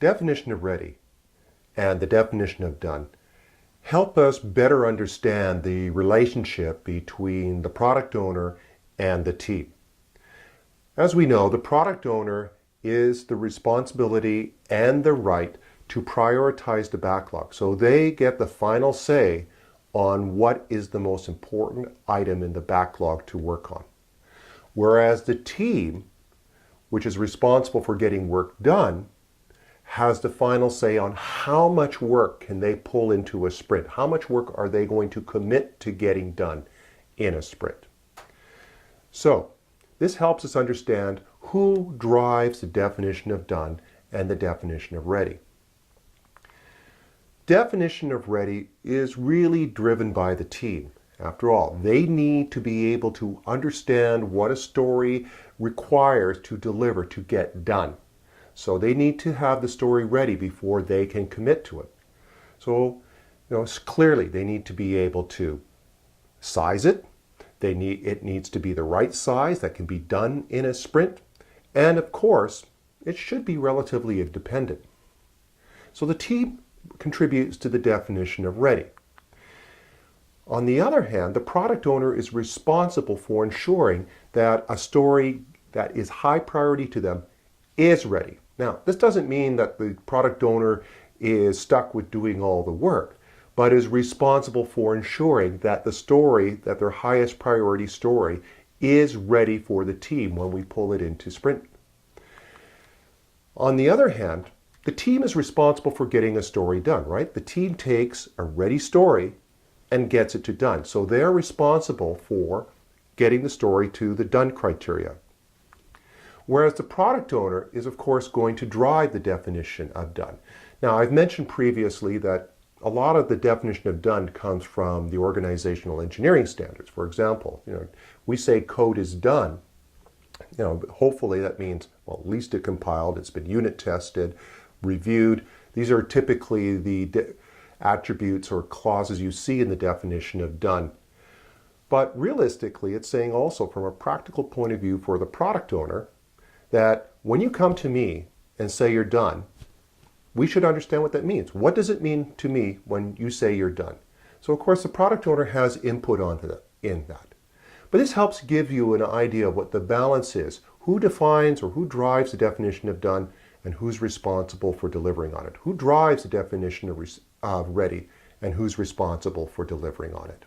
definition of ready and the definition of done help us better understand the relationship between the product owner and the team. As we know, the product owner is the responsibility and the right to prioritize the backlog. So they get the final say on what is the most important item in the backlog to work on. Whereas the team, which is responsible for getting work done, has the final say on how much work can they pull into a sprint. How much work are they going to commit to getting done in a sprint? So this helps us understand who drives the definition of done and the definition of ready. Definition of ready is really driven by the team. After all, they need to be able to understand what a story requires to deliver, to get done. So they need to have the story ready before they can commit to it. So, clearly they need to be able to size it. It needs to be the right size that can be done in a sprint. And of course, it should be relatively independent. So the team contributes to the definition of ready. On the other hand, the product owner is responsible for ensuring that a story that is high priority to them is ready. Now, this doesn't mean that the product owner is stuck with doing all the work, but is responsible for ensuring that the story, that their highest priority story, is ready for the team when we pull it into sprint. On the other hand, the team is responsible for getting a story done, right? The team takes a ready story and gets it to done. So they're responsible for getting the story to the done criteria. Whereas the product owner is, of course, going to drive the definition of done. Now, I've mentioned previously that a lot of the definition of done comes from the organizational engineering standards. For example, we say code is done. Hopefully that means, well, at least it compiled, it's been unit tested, reviewed. These are typically the attributes or clauses you see in the definition of done. But realistically, it's saying also from a practical point of view for the product owner that when you come to me and say you're done, we should understand what that means. What does it mean to me when you say you're done? So of course the product owner has input in that. But this helps give you an idea of what the balance is. Who defines or who drives the definition of done and who's responsible for delivering on it? Who drives the definition of ready and who's responsible for delivering on it?